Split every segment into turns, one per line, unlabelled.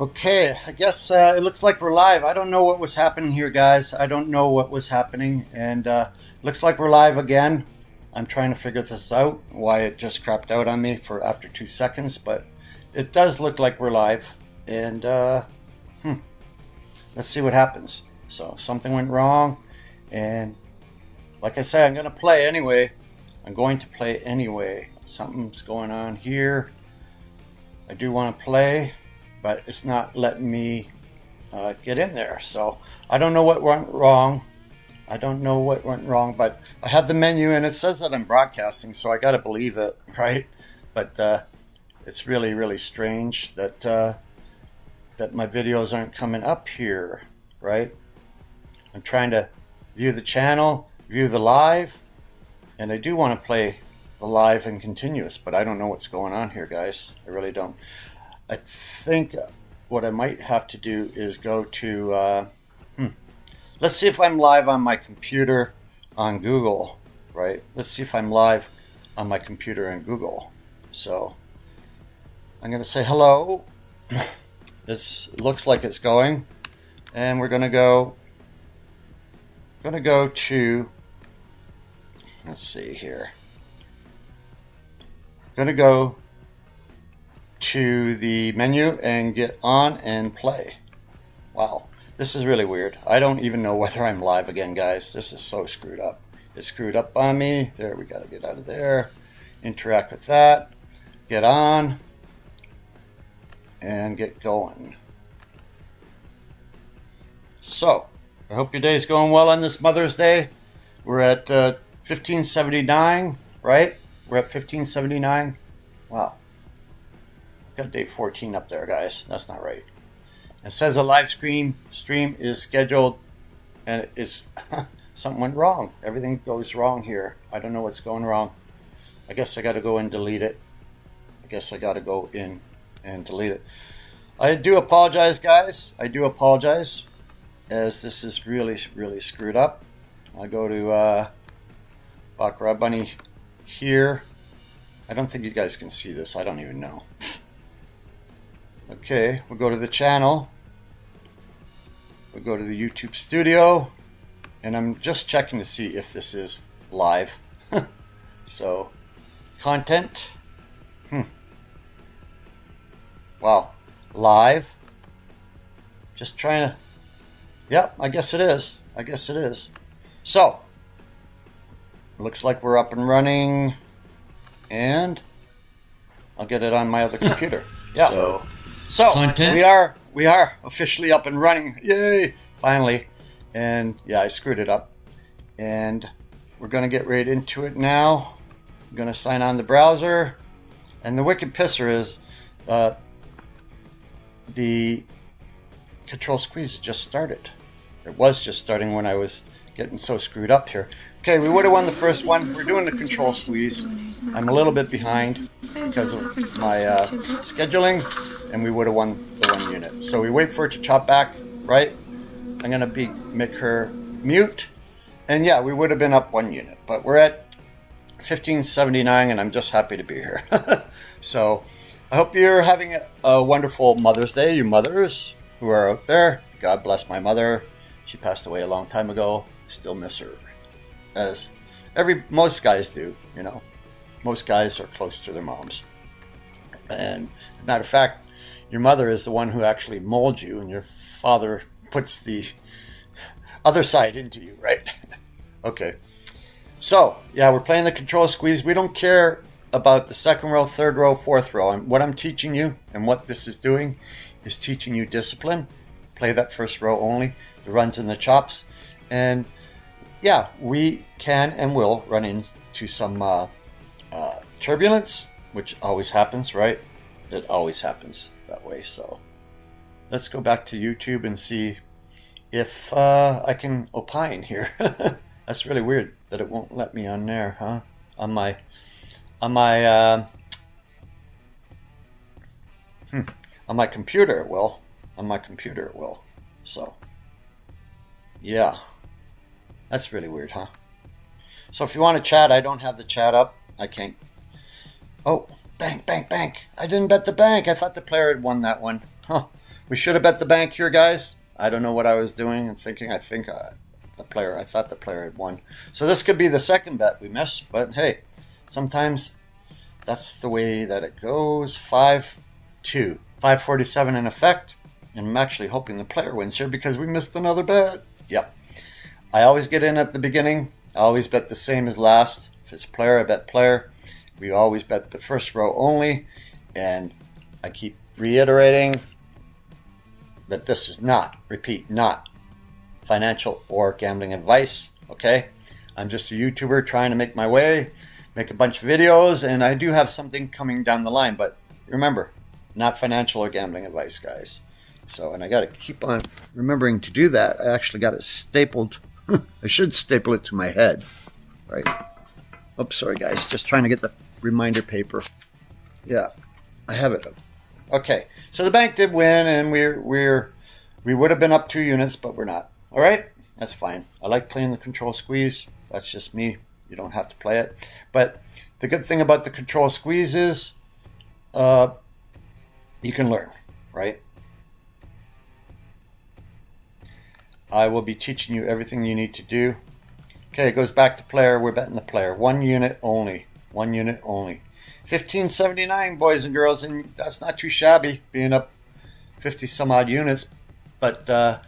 Okay, I guess it looks like we're live. I don't know what was happening here, guys. I don't know what was happening, and looks like we're live again. I'm trying to figure this out, why it just crapped out on me for after 2 seconds, but it does look like we're live, and let's see what happens. So something went wrong, and like I said, I'm going to play anyway. Something's going on here. I do want to play, but it's not letting me get in there. So I don't know what went wrong. But I have the menu and it says that I'm broadcasting, so I got to believe it, right? But it's really, really strange that that my videos aren't coming up here, right? I'm trying to view the channel, view the live, and I do want to play the live and continuous, but I don't know what's going on here, guys. I really don't. I think what I might have to do is go to, let's see if I'm live on my computer on Google, right? Let's see if I'm live on my computer in Google. So I'm going to say hello. This looks like it's going. And we're going to go to, let's see here. Going to go to the menu and get on and play. Wow, this is really weird. I don't even know whether I'm live again, guys. This is so screwed up. It's screwed up on me. There, we got to get out of there. Interact with that. Get on. And get going. So, I hope your day's going well on this Mother's Day. We're at 1579, right? We're at 1579. Wow. I've got day 14 up there, guys. That's not right. It says a live stream is scheduled, and it's something went wrong. Everything goes wrong here. I don't know what's going wrong. I guess I got to go and delete it. I do apologize, guys. I do apologize, as this is really, really screwed up. I'll go to Baccarat Bunny here. I don't think you guys can see this. I don't even know. Okay, we'll go to the channel. We'll go to the YouTube studio. And I'm just checking to see if this is live. So, content. Wow, live. Just trying to... Yep, I guess it is. So, looks like we're up and running. And I'll get it on my other computer. Yeah. So content. We are officially up and running. Yay! Finally. And yeah, I screwed it up. And we're going to get right into it now. I'm going to sign on the browser. And the wicked pisser is the control squeeze just started. It was just starting when I was getting so screwed up here. Okay, we would have won the first one. We're doing the control squeeze. I'm a little bit behind because of my scheduling, and we would have won the 1 unit. So we wait for it to chop back, right? I'm going to make her mute. And yeah, we would have been up 1 unit. But we're at 1579, and I'm just happy to be here. So I hope you're having a wonderful Mother's Day, you mothers who are out there. God bless my mother. She passed away a long time ago. Still miss her. As most guys do, you know. Most guys are close to their moms. And as a matter of fact, your mother is the one who actually molds you, and your father puts the other side into you, right? Okay. So, yeah, we're playing the control squeeze. We don't care about the second row, third row, fourth row. And what I'm teaching you, and what this is doing, is teaching you discipline. Play that first row only, the runs and the chops. And yeah, we can and will run into some turbulence, which always happens, right? It always happens that way. So let's go back to YouTube and see if I can opine here. That's really weird that it won't let me on there, huh? On my computer, it will. On my computer, it will. So, yeah. That's really weird, huh? So if you want to chat, I don't have the chat up. I can't. Oh, bank. I didn't bet the bank. I thought the player had won that one. Huh. We should have bet the bank here, guys. I don't know what I was doing and thinking. I thought the player had won. So this could be the second bet we missed, but hey, sometimes that's the way that it goes. 5-2. 547 in effect. And I'm actually hoping the player wins here because we missed another bet. Yep. I always get in at the beginning. I always bet the same as last. If it's player, I bet player. We always bet the first row only. And I keep reiterating that this is not, repeat, not financial or gambling advice. Okay? I'm just a YouTuber trying to make my way, make a bunch of videos, and I do have something coming down the line. But remember, not financial or gambling advice, guys. So, and I got to keep on remembering to do that. I actually got it stapled. I should staple it to my head, right? Oops, sorry guys. Just trying to get the reminder paper. Yeah, I have it. Okay, so the bank did win, and we would have been up 2 units, but we're not. All right, that's fine. I like playing the control squeeze. That's just me. You don't have to play it. But the good thing about the control squeeze is you can learn, right? I will be teaching you everything you need to do. Okay, it goes back to player. We're betting the player. 1 unit only. 1 unit only. 1579, boys and girls, and that's not too shabby, being up 50 some odd units. But I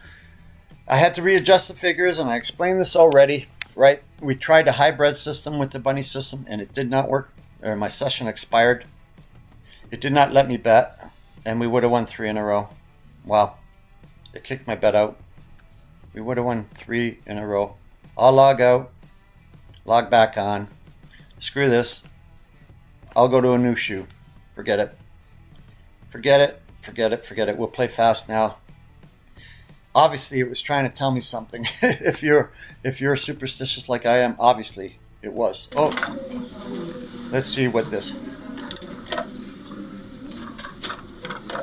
had to readjust the figures, and I explained this already, right? We tried a hybrid system with the bunny system, and it did not work. Or my session expired. It did not let me bet, and we would have won 3 in a row. Wow. It kicked my bet out. We would have won 3 in a row. I'll log out, log back on. Screw this. I'll go to a new shoe. Forget it. Forget it. Forget it. Forget it. We'll play fast now. Obviously, it was trying to tell me something. if you're superstitious like I am, obviously it was. Oh, let's see what this.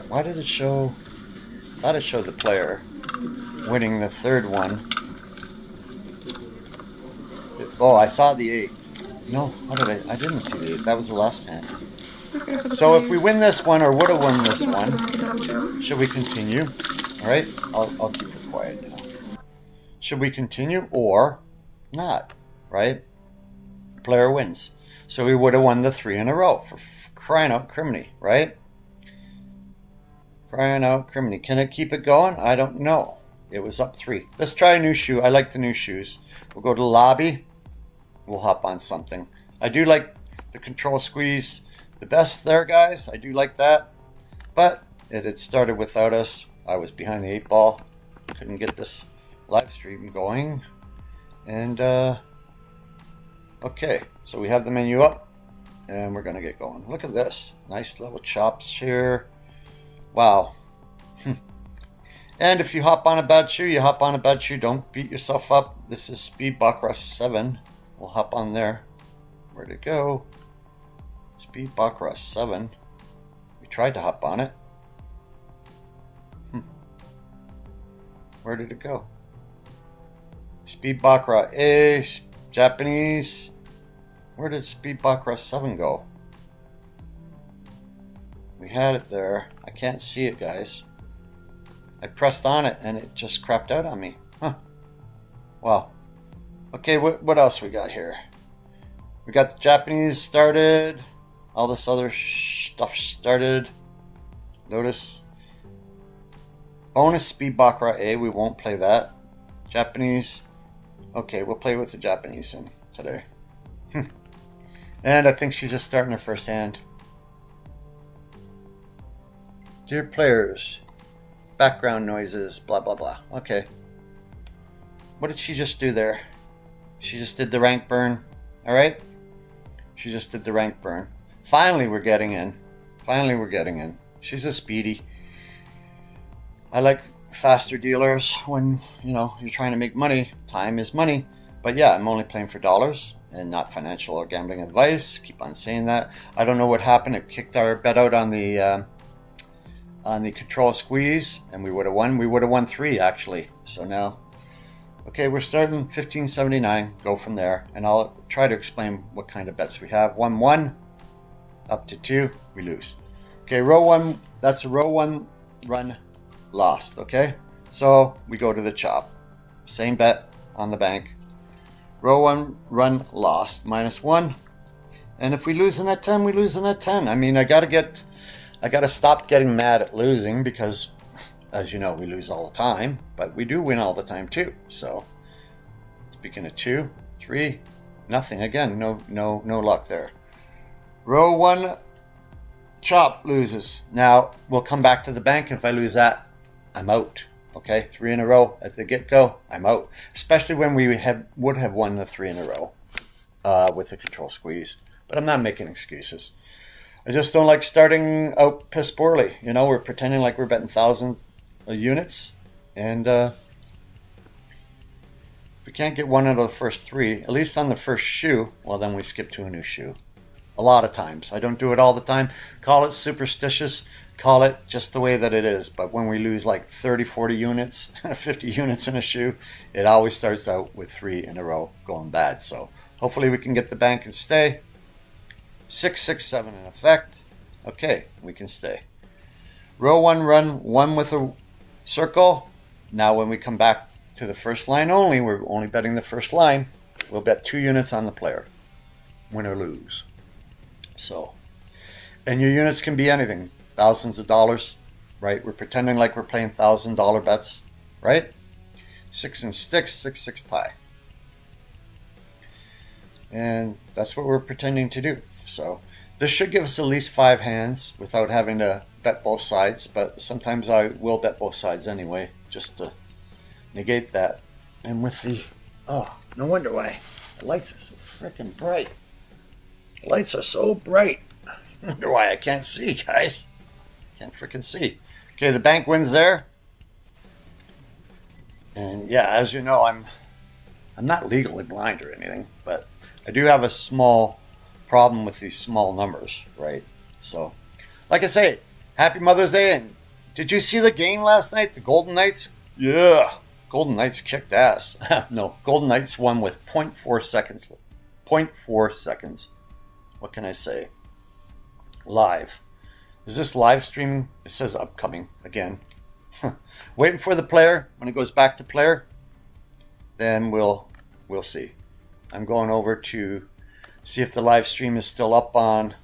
Why did it show? I thought it showed the player winning the third one. Oh, I saw the 8. No, what did I didn't see the 8. That was the last hand. So if we win this one, or would have won this one, should we continue? All right, I'll keep it quiet now. Should we continue or not? Right? Player wins. So we would have won the 3 in a row for crying out criminy, right? Crying out criminy. Can it keep it going? I don't know. It was up 3. Let's try a new shoe. I like the new shoes. We'll go to the lobby. We'll hop on something. I do like the control squeeze the best there, guys. I do like that. But it had started without us. I was behind the 8 ball. Couldn't get this live stream going. And, okay. So we have the menu up. And we're going to get going. Look at this. Nice little chops here. Wow. And if you hop on a bad shoe, you hop on a bad shoe. Don't beat yourself up. This is Speed Baccarat 7. We'll hop on there. Where'd it go? Speed Baccarat 7. We tried to hop on it. Where did it go? Speed Baccarat A. Japanese. Where did Speed Baccarat 7 go? We had it there. I can't see it, guys. I pressed on it and it just crapped out on me. Huh. Wow. Okay, what else we got here? We got the Japanese started. All this other stuff started. Notice. Bonus Speed Baccarat A. We won't play that. Japanese. Okay, we'll play with the Japanese in today. And I think she's just starting her first hand. Dear players. Background noises, blah, blah, blah. Okay. What did she just do there? She just did the rank burn. All right? She just did the rank burn. Finally, we're getting in. Finally, we're getting in. She's a speedy. I like faster dealers when, you're trying to make money. Time is money. But yeah, I'm only playing for dollars and not financial or gambling advice. Keep on saying that. I don't know what happened. It kicked our bet out on the control squeeze, and we would have won. We would have won 3, actually. So now, okay, we're starting 1579. Go from there, and I'll try to explain what kind of bets we have. 1-1, up to 2, we lose. Okay, row 1. That's a row 1 run lost, okay? So we go to the chop. Same bet on the bank. Row 1, run lost, -1. And if we lose in that 10, we lose in that 10. I mean, I gotta stop getting mad at losing because, as you know, we lose all the time, but we do win all the time too. So speaking of 2, 3, nothing again. No luck there. Row 1 chop loses. Now we'll come back to the bank. If I lose that, I'm out. Okay, 3 in a row at the get-go, I'm out. Especially when we would have won the 3 in a row with the control squeeze. But I'm not making excuses. I just don't like starting out piss poorly. You know, we're pretending like we're betting thousands of units, and if we can't get 1 out of the first 3, at least on the first shoe, well, then we skip to a new shoe. A lot of times. I don't do it all the time. Call it superstitious. Call it just the way that it is. But when we lose like 30, 40 units, 50 units in a shoe, it always starts out with 3 in a row going bad. So hopefully we can get the bank and stay. 6, 6, 7 in effect. Okay, we can stay. Row 1, run 1 with a circle. Now when we come back to the first line only, we're only betting the first line. We'll bet 2 units on the player. Win or lose. So, and your units can be anything. Thousands of dollars, right? We're pretending like we're playing $1,000 bets, right? 6 and sticks, 6, 6 tie. And that's what we're pretending to do. So this should give us at least 5 hands without having to bet both sides. But sometimes I will bet both sides anyway, just to negate that. And with the, oh, no wonder why. The lights are so freaking bright. Lights are so bright. I wonder why I can't see, guys. Can't freaking see. Okay, the bank wins there. And yeah, as you know, I'm not legally blind or anything, but I do have a small problem with these small numbers, right? So, like I say, happy Mother's Day. And did you see the game last night? The Golden Knights? Yeah, Golden Knights kicked ass. No, Golden Knights won with 0.4 seconds. 0.4 seconds. What can I say? Live. Is this live streaming? It says upcoming again. Waiting for the player. When it goes back to player, then we'll see. I'm going over to see if the live stream is still up on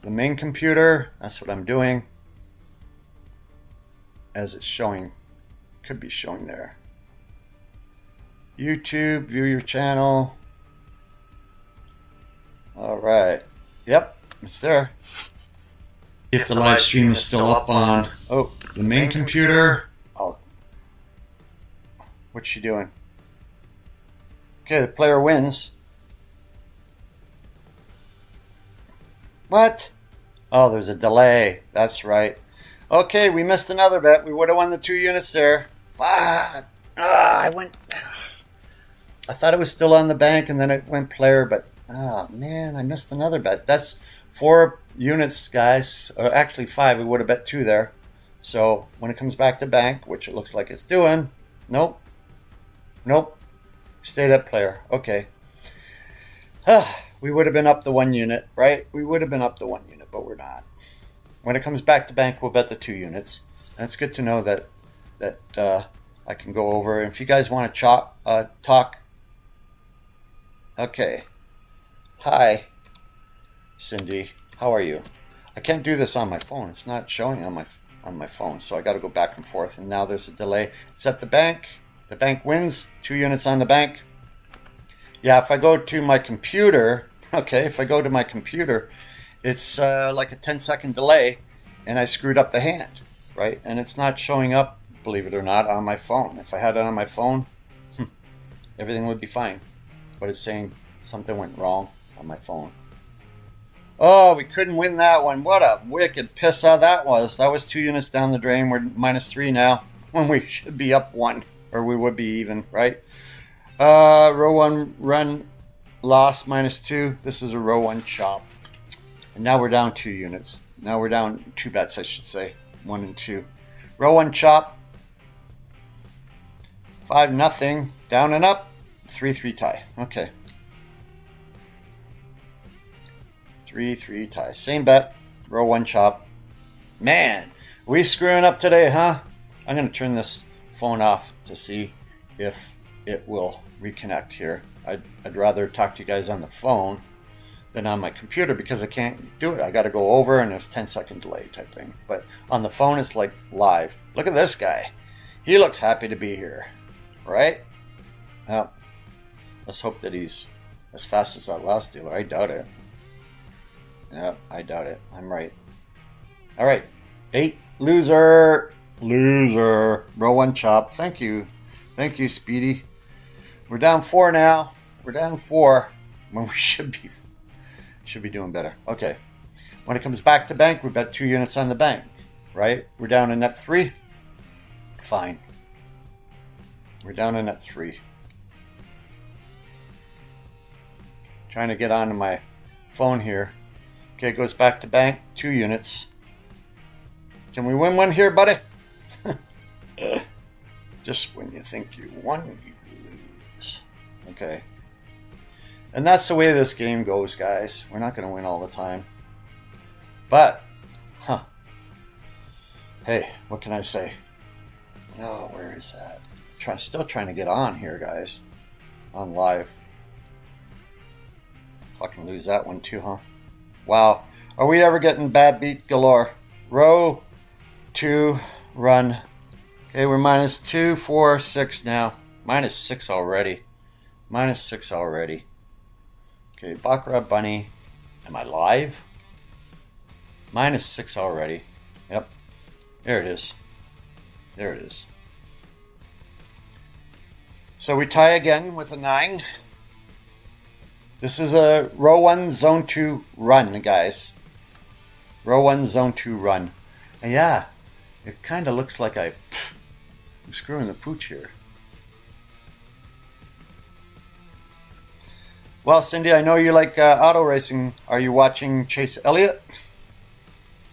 the main computer. That's what I'm doing. As it's showing. Could be showing there. YouTube, view your channel. All right. Yep, it's there. If the live stream is still up on the main computer. Oh, what's she doing? Okay, the player wins. What? Oh, there's a delay. That's right. Okay, we missed another bet. We would have won the 2 units there. I thought it was still on the bank, and then it went player, but oh man, I missed another bet. That's 4 units, guys. Or actually 5. We would have bet 2 there. So when it comes back to bank, which it looks like it's doing, nope. Stayed at player. Okay. We would have been up the 1 unit, right? We would have been up the 1 unit, but we're not. When it comes back to bank, we'll bet the 2 units. And it's good to know that I can go over. If you guys want to talk. Okay. Hi, Cindy. How are you? I can't do this on my phone. It's not showing on my phone, so I got to go back and forth. And now there's a delay. It's at the bank. The bank wins. 2 units on the bank. Yeah, if I go to my computer, it's like a 10-second delay, and I screwed up the hand, right? And it's not showing up, believe it or not, on my phone. If I had it on my phone, everything would be fine. But it's saying something went wrong on my phone. Oh, we couldn't win that one. What a wicked pissa that was. That was 2 units down the drain. We're -3 now when we should be up 1, or we would be even, right? Row 1 run loss -2. This is a row 1 chop. And now we're down 2 units. Now we're down 2 bets, I should say. 1 and 2. Row 1 chop. 5-0. Down and up. 3-3 tie. Okay. 3-3 tie. Same bet. Row 1 chop. Man, we screwing up today, huh? I'm going to turn this phone off to see if it will reconnect here. I'd rather talk to you guys on the phone than on my computer because I can't do it. I got to go over and there's 10-second delay type thing. But on the phone, it's like live. Look at this guy. He looks happy to be here, right? Well, let's hope that he's as fast as that last dealer. I doubt it. Yep, I doubt it. I'm right. All right. 8. Loser. Loser. Row 1 chop. Thank you. Thank you, Speedy. We're down 4 now. We're down 4 when we should be doing better. Okay. When it comes back to bank, we bet 2 units on the bank, right? We're down in net 3. Fine. We're down in net 3. Trying to get onto my phone here. Okay, it goes back to bank. 2 units. Can we win one here, buddy? Just when you think you won, you lose. Okay. And that's the way this game goes, guys. We're not going to win all the time. But, hey, what can I say? Oh, where is that? Still trying to get on here, guys. On live. Fucking lose that one too, huh? Wow. Are we ever getting bad beat galore? Row 2, run. Okay, we're minus 2, 4, 6 now. Minus 6 already. Minus 6 already. Okay, Baccarat bunny. Am I live? Minus 6 already. Yep. There it is. There it is. So we tie again with a 9. This is a row 1, zone 2 run, guys. Row 1, zone 2 run. And yeah, it kind of looks like I'm screwing the pooch here. Well, Cindy, I know you like auto racing. Are you watching Chase Elliott?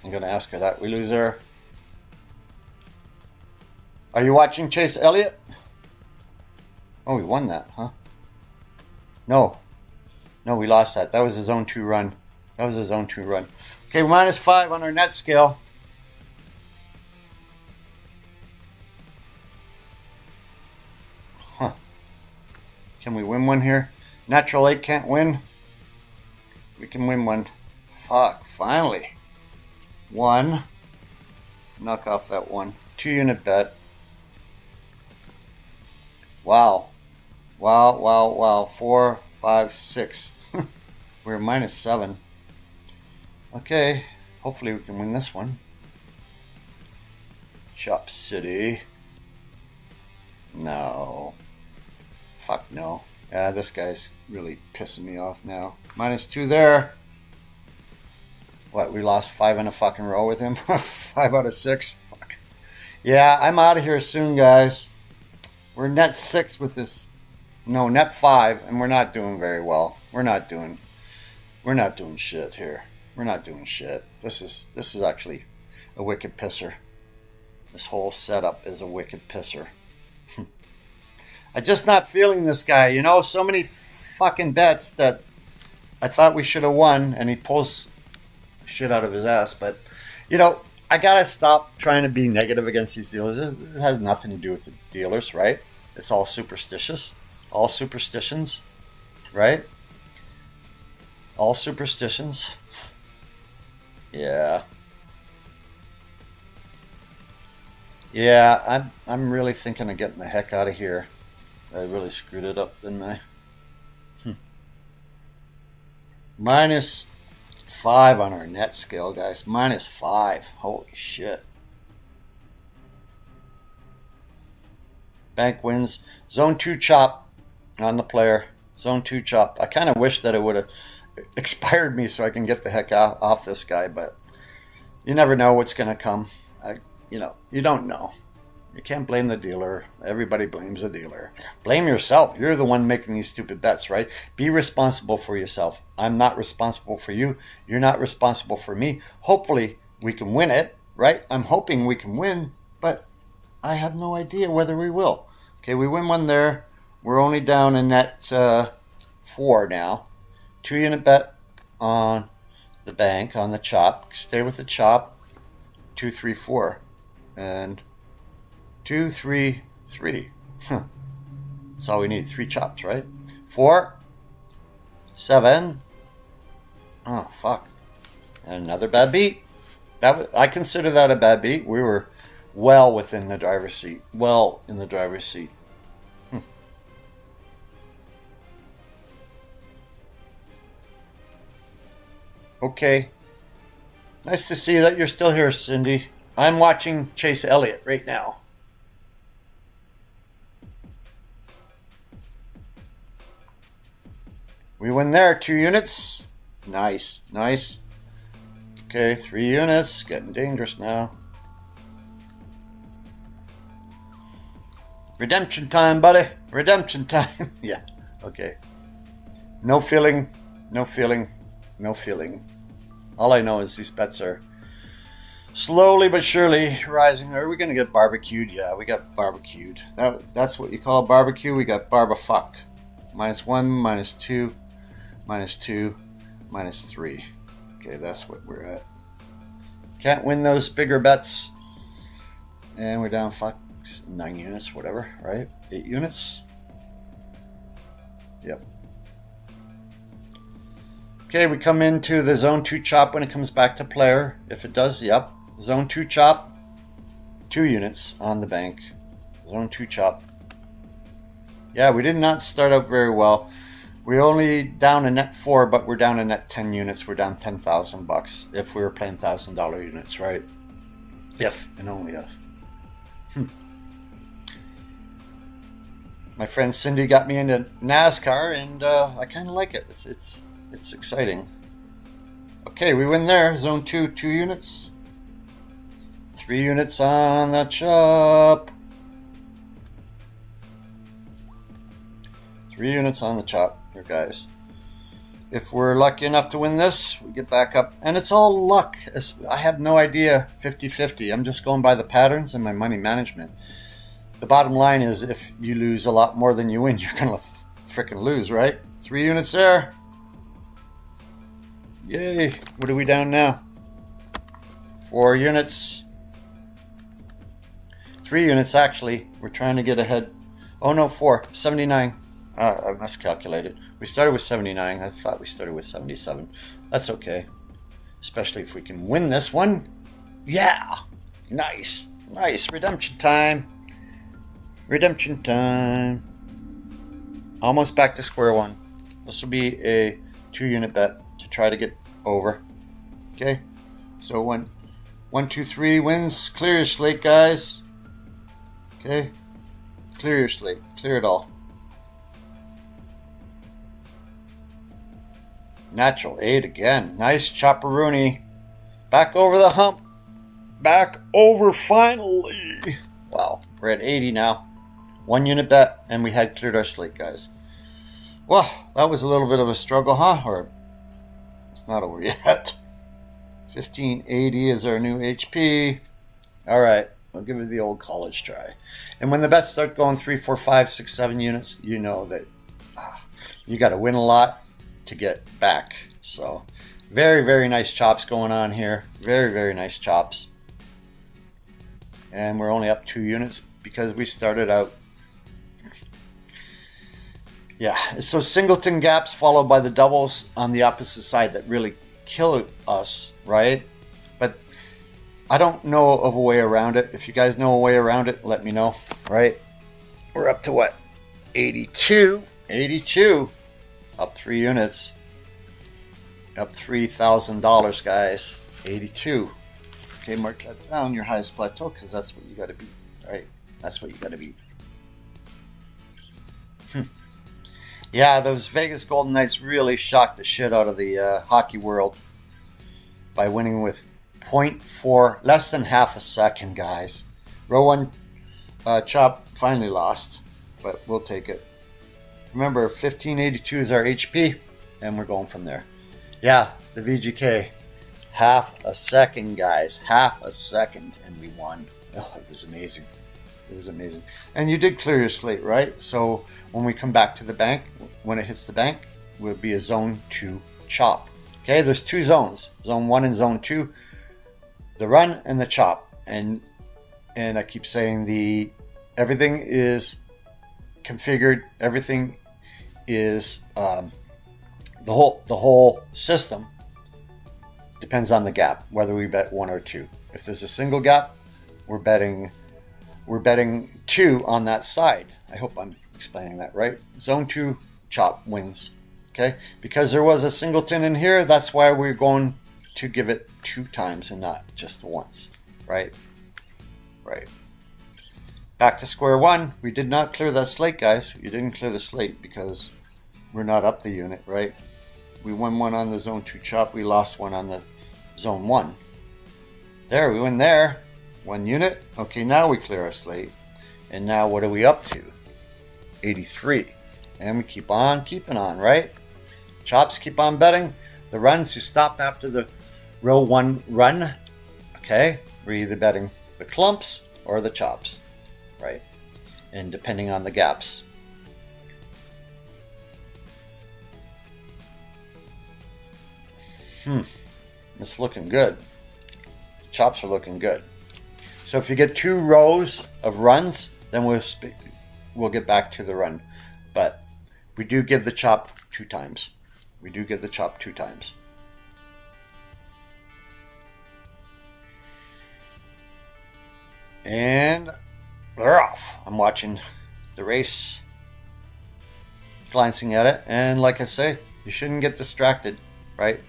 I'm going to ask her that. We lose her. Are you watching Chase Elliott? Oh, we won that, huh? No. No, we lost that. That was a zone 2 run. That was a zone 2 run. Okay, minus 5 on our net scale. Huh. Can we win one here? Natural 8 can't win. We can win one. Fuck, finally. 1. Knock off that 1. 2 unit bet. Wow. Wow, wow, wow. 4, 5, 6. We're minus 7. Okay. Hopefully we can win this one. Shop City. No. Fuck no. Yeah, this guy's really pissing me off now. Minus 2 there. What, we lost 5 in a fucking row with him? 5 out of 6? Fuck. Yeah, I'm out of here soon, guys. We're net 6 with this. No, net 5, and we're not doing very well. We're not doing shit here. We're not doing shit. This is actually a wicked pisser. This whole setup is a wicked pisser. I'm just not feeling this guy. You know, so many fucking bets that I thought we should have won, and he pulls shit out of his ass. But, you know, I gotta stop trying to be negative against these dealers. It has nothing to do with the dealers, right? It's all superstitious. All superstitions, right? All superstitions. Yeah. Yeah, I'm really thinking of getting the heck out of here. I really screwed it up, didn't I? Minus 5 on our net scale, guys. Minus 5. Holy shit. Bank wins. Zone 2 chop on the player. Zone 2 chop. I kind of wish that it would have expired me so I can get the heck off this guy, but you never know what's going to come. You don't know. You can't blame the dealer. Everybody blames the dealer. Blame yourself. You're the one making these stupid bets, right? Be responsible for yourself. I'm not responsible for you. You're not responsible for me. Hopefully we can win it, right? I'm hoping we can win, but I have no idea whether we will. Okay, we win one there. We're only down in net 4 now. 2 unit bet on the bank, on the chop. Stay with the chop. 2, 3, 4. And 2, 3, 3. Huh. That's all we need. 3 chops, right? 4, 7. Oh, fuck. And another bad beat. I consider that a bad beat. We were well within the driver's seat. Well in the driver's seat. Okay. Nice to see that you're still here, Cindy. I'm watching Chase Elliott right now. We win there. 2 units. Nice. Nice. Okay, 3 units. Getting dangerous now. Redemption time, buddy. Redemption time. Yeah. Okay. No feeling. No feeling. No feeling. All I know is these bets are slowly but surely rising. Are we going to get barbecued? Yeah, we got barbecued. That's what you call barbecue. We got barba-fucked. -1, -2, -2, -3. Okay, that's what we're at. Can't win those bigger bets. And we're down 9 units, whatever, right? 8 units. Yep. Okay, we come into the zone 2 chop when it comes back to player. If it does, yep. Zone 2 chop, 2 units on the bank. Zone 2 chop. Yeah, we did not start out very well. We're only down a net 4, but we're down a net 10 units. We're down $10,000 if we were playing $1,000 units, right? If and only if. My friend Cindy got me into NASCAR, and I kind of like it. It's exciting. Okay, we win there. Zone 2, 2 units. 3 units on the chop. 3 units on the chop here, guys. If we're lucky enough to win this, we get back up. And it's all luck. I have no idea 50-50. I'm just going by the patterns and my money management. The bottom line is if you lose a lot more than you win, you're going to freaking lose, right? 3 units there. Yay. What are we down now? 4 units. 3 units, actually. We're trying to get ahead. Oh, no, 4. 79. I miscalculated. We started with 79. I thought we started with 77. That's okay. Especially if we can win this one. Yeah. Nice. Nice. Redemption time. Redemption time. Almost back to square one. This will be a 2 unit bet to try to get over. Okay. So 1, 2, 3 wins. Clear your slate, guys. Okay. Clear your slate. Clear it all. Natural 8 again. Nice chopperoonie. Back over the hump. Back over finally. Wow. We're at 80 now. 1 unit bet, and we had cleared our slate, guys. Well, that was a little bit of a struggle, huh? Or it's not over yet. 1580 is our new HP. All right. I'll give it the old college try. And when the bets start going 3, 4, 5, 6, 7 units, you know that you got to win a lot to get back. So very, very nice chops going on here. Very, very nice chops. And we're only up 2 units because we started out. Yeah, so singleton gaps followed by the doubles on the opposite side that really kill us, right? But I don't know of a way around it. If you guys know a way around it, let me know, right? We're up to what? 82. 82. Up 3 units. Up $3,000, guys. 82. Okay, mark that down, your highest plateau, because that's what you got to beat, right? That's what you got to beat. Yeah, those Vegas Golden Knights really shocked the shit out of the hockey world by winning with 0.4, less than half a second, guys. Row 1 chop finally lost, but we'll take it. Remember, 1582 is our HP, and we're going from there. Yeah, the VGK. Half a second, guys. Half a second, and we won. Oh, it was amazing. It was amazing. And you did clear your slate, right? So when we come back to the bank, when it hits the bank, will be a zone 2 chop. Okay, there's 2 zones. Zone 1 and zone 2. The run and the chop. And and I keep saying everything is configured. Everything is the whole system depends on the gap, whether we bet 1 or 2. If there's a single gap, we're betting 2 on that side. I hope I'm explaining that right. Zone 2 chop wins. Okay, because there was a singleton in here, that's why we're going to give it 2 times and not just once. Right. Back to square one. We did not clear that slate, guys. You didn't clear the slate because we're not up the unit, right? We won one on the zone 2 chop. We lost one on the zone 1. There, we win there. 1 unit. Okay, now we clear our slate. And now what are we up to? 83. And we keep on keeping on, right? Chops keep on betting. The runs you stop after the row 1 run. Okay, we're either betting the clumps or the chops, right? And depending on the gaps. It's looking good. Chops are looking good. So if you get 2 rows of runs, then we'll get back to the run. But we do give the chop 2 times. We do give the chop 2 times. And they're off. I'm watching the race, glancing at it. And like I say, you shouldn't get distracted, right?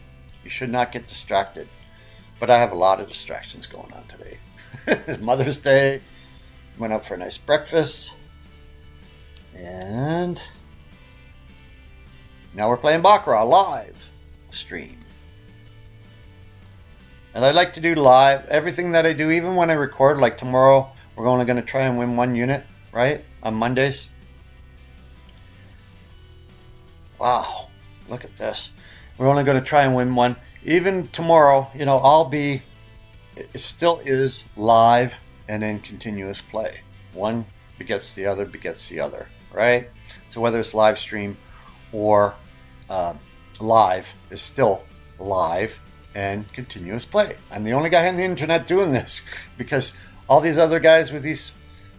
You should not get distracted. But I have a lot of distractions going on today. Mother's Day. Went out for a nice breakfast. And now we're playing Baccarat live stream. And I like to do live everything that I do, even when I record. Like tomorrow, we're only going to try and win 1 unit, right? On Mondays. Wow, look at this. We're only going to try and win 1. Even tomorrow, it still is live and in continuous play. One begets the other, right? So whether it's live stream or live, it's still live and continuous play. I'm the only guy on the internet doing this because all these other guys with these,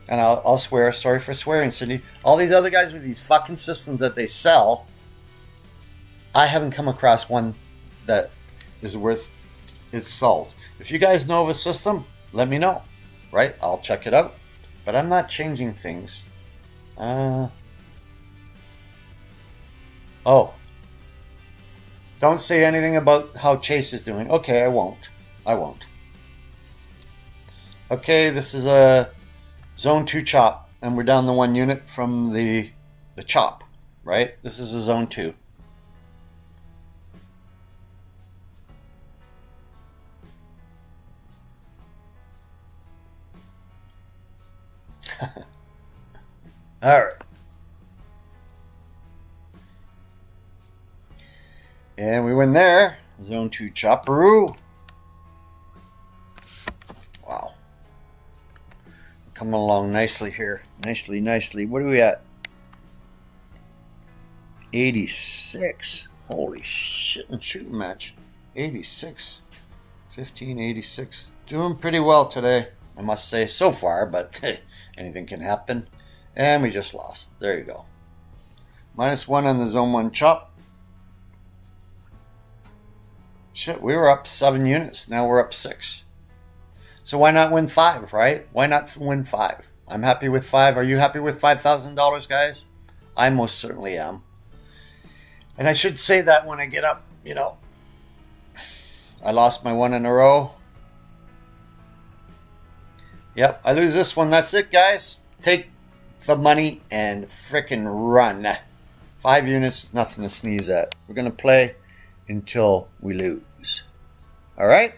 and I'll swear, sorry for swearing, Cindy, all these other guys with these fucking systems that they sell, I haven't come across one that is worth its salt. If you guys know of a system, let me know, right? I'll check it out, but I'm not changing things. Don't say anything about how Chase is doing. Okay, I won't. Okay, this is a zone 2 chop, and we're down the 1 unit from the chop, right? This is a zone 2. All right. And we win there. Zone 2 chopperoo. Wow. Coming along nicely here. Nicely. What are we at? 86. Holy shit and shooting match. 86. 1586. Doing pretty well today, I must say, so far, but hey, anything can happen. And we just lost. There you go. -1 on the zone 1 chop. Shit, we were up 7 units. Now we're up 6. So why not win 5, right? Why not win 5? I'm happy with 5. Are you happy with $5,000, guys? I most certainly am. And I should say that when I get up, I lost my 1 in a row. Yep, I lose this one. That's it, guys. Take the money and frickin' run. 5 units is nothing to sneeze at. We're going to play until we lose. All right?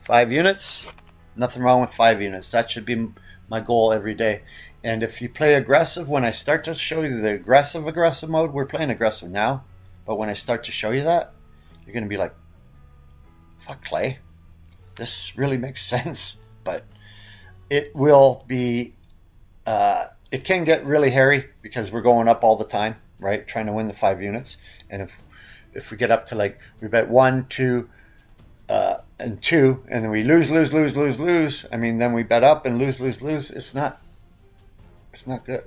5 units. Nothing wrong with 5 units. That should be my goal every day. And if you play aggressive, when I start to show you the aggressive mode, we're playing aggressive now. But when I start to show you that, you're going to be like, fuck, Clay. This really makes sense. But it will be, it can get really hairy because we're going up all the time, right? Trying to win the 5 units. And if we get up to we bet 1, 2, and 2, and then we lose. I mean, then we bet up and lose. It's not good.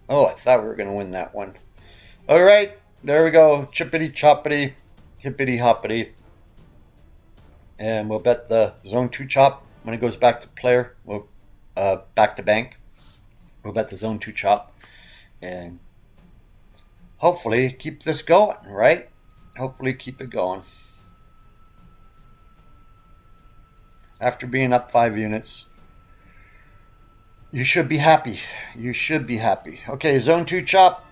Oh, I thought we were going to win that one. All right, there we go. Chippity choppity, hippity hoppity. And we'll bet the zone 2 chop when it goes back to player. We'll back to bank. We'll bet the zone 2 chop. And hopefully keep this going, right? Hopefully keep it going. After being up 5 units, you should be happy. You should be happy. Okay, zone 2 chop.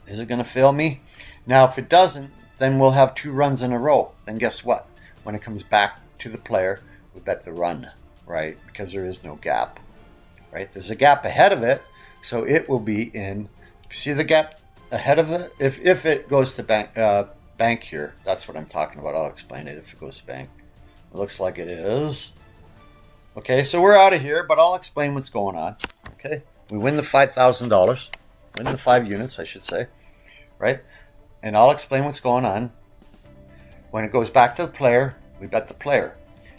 Is it going to fail me? Now, if it doesn't, then we'll have 2 runs in a row. Then guess what? When it comes back to the player, we bet the run, right? Because there is no gap, right? There's a gap ahead of it, so it will be in. See the gap ahead of it? If it goes to bank here, that's what I'm talking about. I'll explain it if it goes to bank. It looks like it is. Okay, so we're out of here, but I'll explain what's going on. Okay, we win the $5,000. Win the 5 units, I should say, right? And I'll explain what's going on. When it goes back to the player, we bet the player.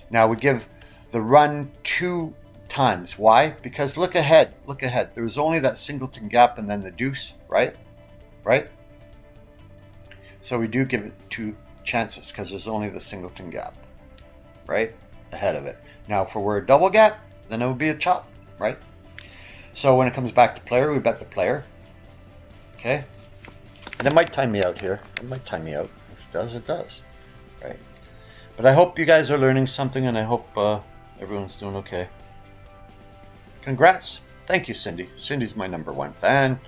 Now we give the run 2 times. Why? Because look ahead. Look ahead. There was only that singleton gap and then the deuce, right? Right? So we do give it 2 chances because there's only the singleton gap, right? Ahead of it. Now if it were a double gap, then it would be a chop, right? So when it comes back to player, we bet the player. Okay? And it might time me out here. It might time me out. If it does, it does. Right? But I hope you guys are learning something, and I hope everyone's doing okay. Congrats. Thank you, Cindy. Cindy's my #1 fan.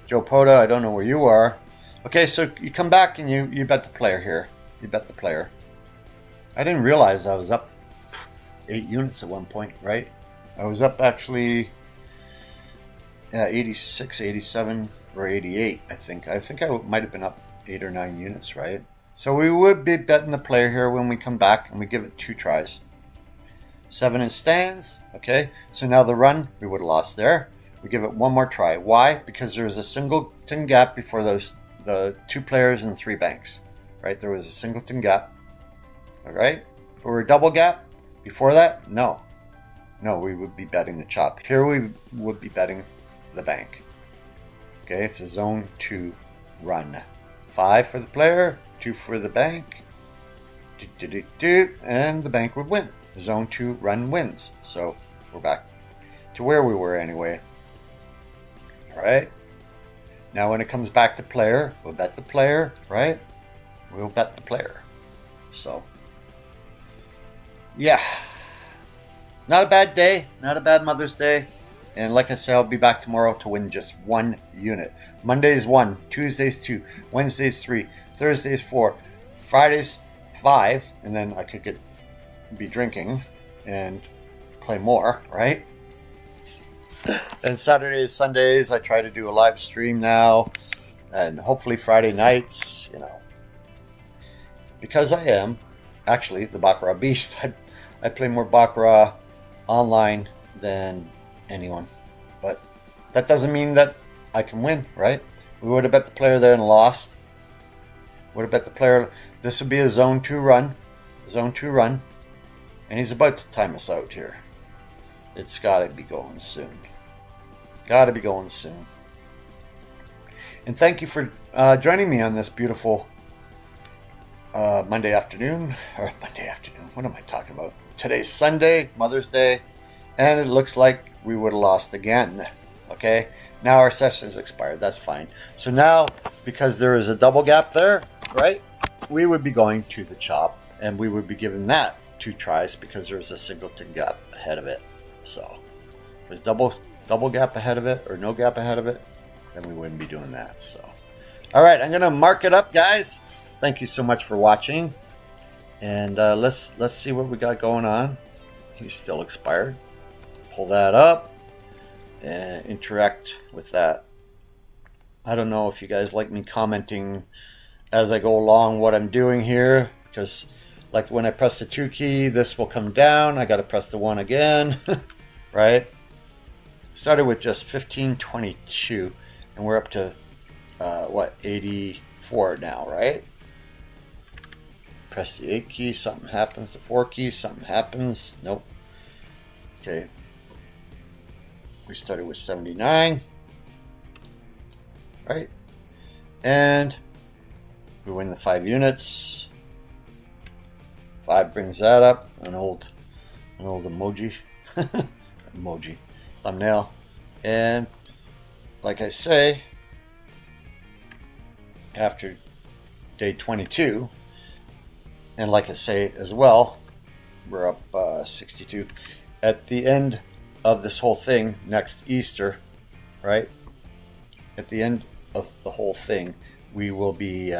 Joe Poda, I don't know where you are. Okay, so you come back and you bet the player here. You bet the player. I didn't realize I was up 8 units at one point, right? I was up actually 86, 87, or 88, I think. I think I might have been up 8 or 9 units, right? So we would be betting the player here when we come back, and we give it 2 tries. 7 in stands, okay? So now the run, we would have lost there. We give it 1 more try. Why? Because there's a singleton gap before the 2 players and 3 banks, right? There was a singleton gap, all right? If we were a double gap before that, no, we would be betting the chop. Here we would be betting the bank. Okay, it's a zone 2 run. 5 for the player, 2 for the bank. And the bank would win. Zone 2 run wins. So we're back to where we were anyway. All right. Now when it comes back to player, we'll bet the player, right? We'll bet the player. So, yeah. Not a bad day. Not a bad Mother's Day. And like I said, I'll be back tomorrow to win just 1 unit. Monday's 1, Tuesday's 2, Wednesday's 3, Thursday's 4, Friday's 5, and then I could be drinking and play more, right? And Saturdays, Sundays, I try to do a live stream now, and hopefully Friday nights, because I am actually the Baccarat beast. I play more Baccarat online than anyone, but that doesn't mean that I can win, right? We would have bet the player there and lost. Would have bet the player. This would be a zone 2 run, and he's about to time us out here. It's got to be going soon. And thank you for joining me on this beautiful Monday afternoon. What am I talking about? Today's Sunday, Mother's Day, and it looks like we would have lost again. Okay, now our session is expired. That's fine. So now, because there is a double gap there, right, we would be going to the chop, and we would be giving that 2 tries because there's a singleton gap ahead of it. So if there's double gap ahead of it or no gap ahead of it, then we wouldn't be doing that. So, all right, I'm gonna mark it up, guys. Thank you so much for watching, and let's see what we got going on. He's still expired. Pull that up and interact with that. I don't know if you guys like me commenting as I go along what I'm doing here, because like when I press the 2 key, this will come down. I got to press the 1 again, right? Started with just 1522, and we're up to 84 now, right? press the 8 key, something happens. The 4 key, something happens. Nope. Okay. We started with 79. Right? And we win the 5 units. 5 brings that up. An old emoji. Emoji. Thumbnail. And like I say, after day 22, and like I say as well, we're up 62. At the end of this whole thing, next Easter, right? At the end of the whole thing, we will be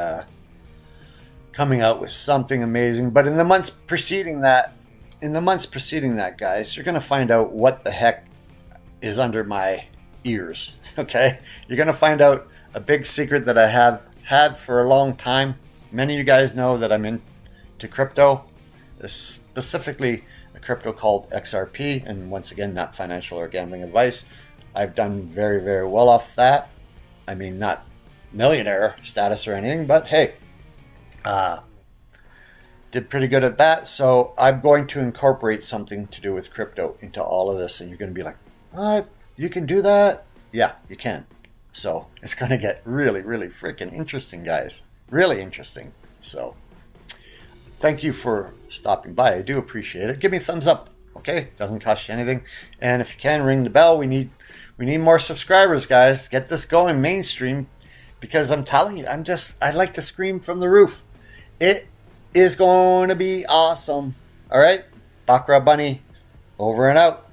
coming out with something amazing. But in the months preceding that, guys, you're going to find out what the heck is under my ears. Okay? You're going to find out a big secret that I have had for a long time. Many of you guys know that I'm into crypto, specifically a crypto called XRP, and once again, not financial or gambling advice. I've done very, very well off that. I mean, not millionaire status or anything, but hey, did pretty good at that. So I'm going to incorporate something to do with crypto into all of this, and you're going to be like, what? You can do that? Yeah, you can. So it's going to get really, really freaking interesting, guys. Really interesting. So thank you for stopping by. I do appreciate it. Give me a thumbs up, okay? Doesn't cost you anything. And if you can, ring the bell. We need more subscribers, guys. Get this going mainstream, because I'm telling you, I'd like to scream from the roof. It is going to be awesome. All right? Baccarat Bunny, over and out.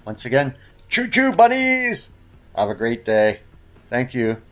Once again, choo-choo bunnies. Have a great day. Thank you.